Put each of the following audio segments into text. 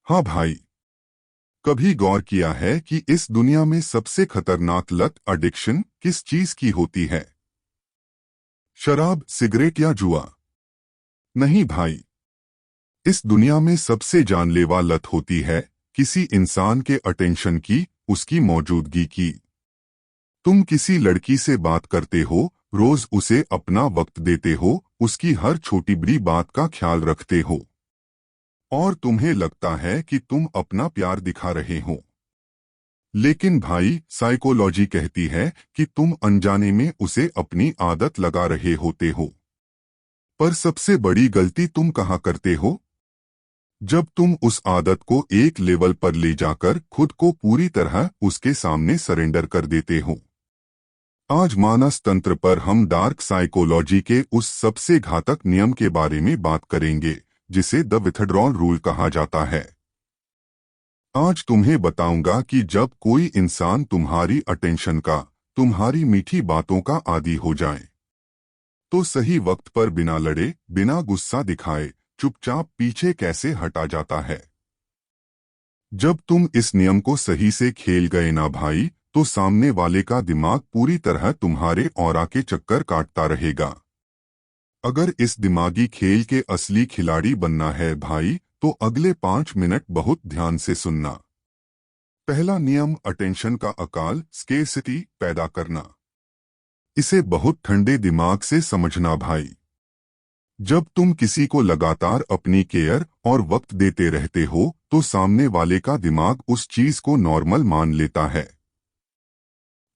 हाँ भाई, कभी गौर किया है कि इस दुनिया में सबसे खतरनाक लत एडिक्शन किस चीज की होती है? शराब, सिगरेट या जुआ? नहीं भाई, इस दुनिया में सबसे जानलेवा लत होती है किसी इंसान के अटेंशन की, उसकी मौजूदगी की। तुम किसी लड़की से बात करते हो, रोज उसे अपना वक्त देते हो, उसकी हर छोटी बड़ी बात का ख्याल रखते हो, और तुम्हें लगता है कि तुम अपना प्यार दिखा रहे हो। लेकिन भाई, साइकोलॉजी कहती है कि तुम अनजाने में उसे अपनी आदत लगा रहे होते हो। पर सबसे बड़ी गलती तुम कहाँ करते हो? जब तुम उस आदत को एक लेवल पर ले जाकर खुद को पूरी तरह उसके सामने सरेंडर कर देते हो। आज मानस तंत्र पर हम डार्क साइकोलॉजी के उस सबसे घातक नियम के बारे में बात करेंगे जिसे द विथड्रॉल रूल कहा जाता है। आज तुम्हें बताऊंगा कि जब कोई इंसान तुम्हारी अटेंशन का, तुम्हारी मीठी बातों का आदी हो जाए, तो सही वक्त पर बिना लड़े, बिना गुस्सा दिखाए, चुपचाप पीछे कैसे हटा जाता है। जब तुम इस नियम को सही से खेल गए ना भाई, तो सामने वाले का दिमाग पूरी तरह तुम्हारे ऑरा के चक्कर काटता रहेगा। अगर इस दिमागी खेल के असली खिलाड़ी बनना है भाई, तो अगले 5 मिनट बहुत ध्यान से सुनना। पहला नियम, अटेंशन का अकाल, स्केर्सिटी पैदा करना। इसे बहुत ठंडे दिमाग से समझना भाई। जब तुम किसी को लगातार अपनी केयर और वक्त देते रहते हो, तो सामने वाले का दिमाग उस चीज को नॉर्मल मान लेता है।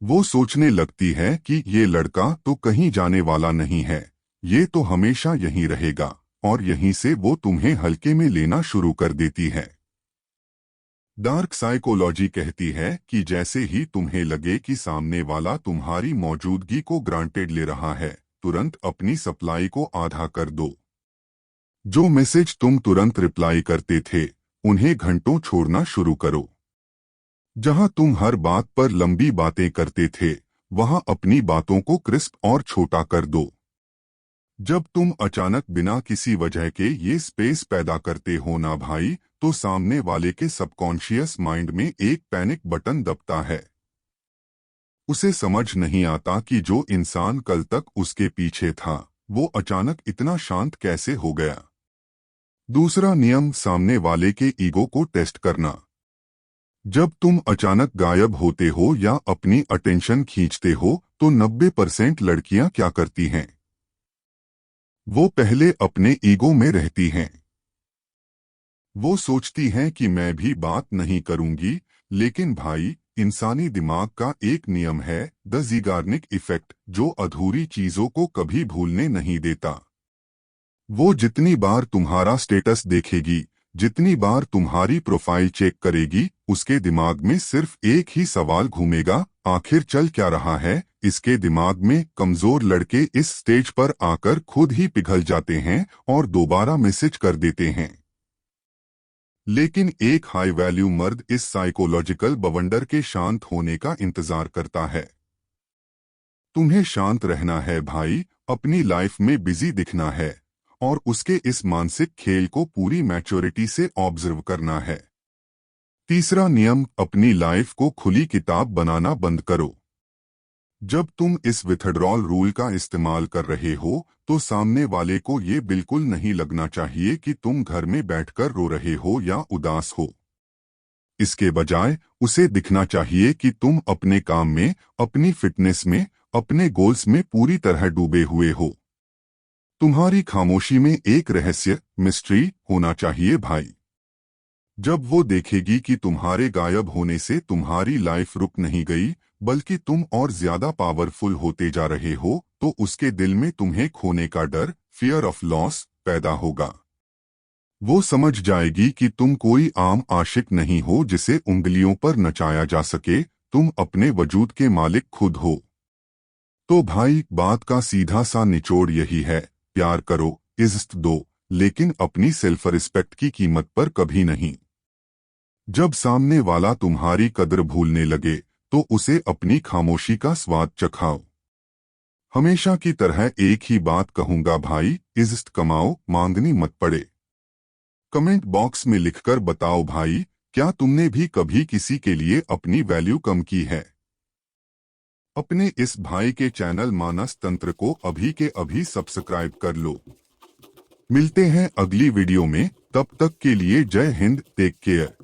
वो सोचने लगती है कि ये लड़का तो कहीं जाने वाला नहीं है, ये तो हमेशा यहीं रहेगा, और यहीं से वो तुम्हें हल्के में लेना शुरू कर देती है। डार्क साइकोलॉजी कहती है कि जैसे ही तुम्हें लगे कि सामने वाला तुम्हारी मौजूदगी को ग्रांटेड ले रहा है, तुरंत अपनी सप्लाई को आधा कर दो। जो मैसेज तुम तुरंत रिप्लाई करते थे, उन्हें घंटों छोड़ना शुरू करो। जहां तुम हर बात पर लंबी बातें करते थे, वहां अपनी बातों को क्रिस्प और छोटा कर दो। जब तुम अचानक बिना किसी वजह के ये स्पेस पैदा करते हो ना भाई, तो सामने वाले के सबकॉन्शियस माइंड में एक पैनिक बटन दबता है। उसे समझ नहीं आता कि जो इंसान कल तक उसके पीछे था, वो अचानक इतना शांत कैसे हो गया। दूसरा नियम, सामने वाले के ईगो को टेस्ट करना। जब तुम अचानक गायब होते हो या अपनी अटेंशन खींचते हो, तो 90% लड़कियां क्या करती हैं? वो पहले अपने ईगो में रहती हैं। वो सोचती हैं कि मैं भी बात नहीं करूंगी, लेकिन भाई, इंसानी दिमाग का एक नियम है, द ज़ीगार्निक इफेक्ट, जो अधूरी चीजों को कभी भूलने नहीं देता। वो जितनी बार तुम्हारा स्टेटस देखेगी, जितनी बार तुम्हारी प्रोफाइल चेक करेगी, उसके दिमाग में सिर्फ एक ही सवाल घूमेगा, आखिर चल क्या रहा है। इसके दिमाग में कमजोर लड़के इस स्टेज पर आकर खुद ही पिघल जाते हैं और दोबारा मैसेज कर देते हैं। लेकिन एक हाई वैल्यू मर्द इस साइकोलॉजिकल बवंडर के शांत होने का इंतजार करता है। तुम्हें शांत रहना है भाई, अपनी लाइफ में बिजी दिखना है, और उसके इस मानसिक खेल को पूरी मैच्योरिटी से ऑब्जर्व करना है। तीसरा नियम, अपनी लाइफ को खुली किताब बनाना बंद करो। जब तुम इस विथड्रॉल रूल का इस्तेमाल कर रहे हो, तो सामने वाले को ये बिल्कुल नहीं लगना चाहिए कि तुम घर में बैठकर रो रहे हो या उदास हो। इसके बजाय उसे दिखना चाहिए कि तुम अपने काम में, अपनी फिटनेस में, अपने गोल्स में पूरी तरह डूबे हुए हो। तुम्हारी खामोशी में एक रहस्य, मिस्ट्री होना चाहिए भाई। जब वो देखेगी कि तुम्हारे गायब होने से तुम्हारी लाइफ रुक नहीं गई, बल्कि तुम और ज्यादा पावरफुल होते जा रहे हो, तो उसके दिल में तुम्हें खोने का डर, फियर ऑफ लॉस, पैदा होगा। वो समझ जाएगी कि तुम कोई आम आशिक नहीं हो जिसे उंगलियों पर नचाया जा सके, तुम अपने वजूद के मालिक खुद हो। तो भाई, बात का सीधा सा निचोड़ यही है, प्यार करो, इज्जत दो, लेकिन अपनी सेल्फ रिस्पेक्ट की कीमत पर कभी नहीं। जब सामने वाला तुम्हारी कदर भूलने लगे, तो उसे अपनी खामोशी का स्वाद चखाओ। हमेशा की तरह एक ही बात कहूंगा भाई, इज्जत कमाओ, मांगनी मत पड़े। कमेंट बॉक्स में लिखकर बताओ भाई, क्या तुमने भी कभी किसी के लिए अपनी वैल्यू कम की है? अपने इस भाई के चैनल मानस तंत्र को अभी के अभी सब्सक्राइब कर लो। मिलते हैं अगली वीडियो में, तब तक के लिए जय हिंद, टेक केयर।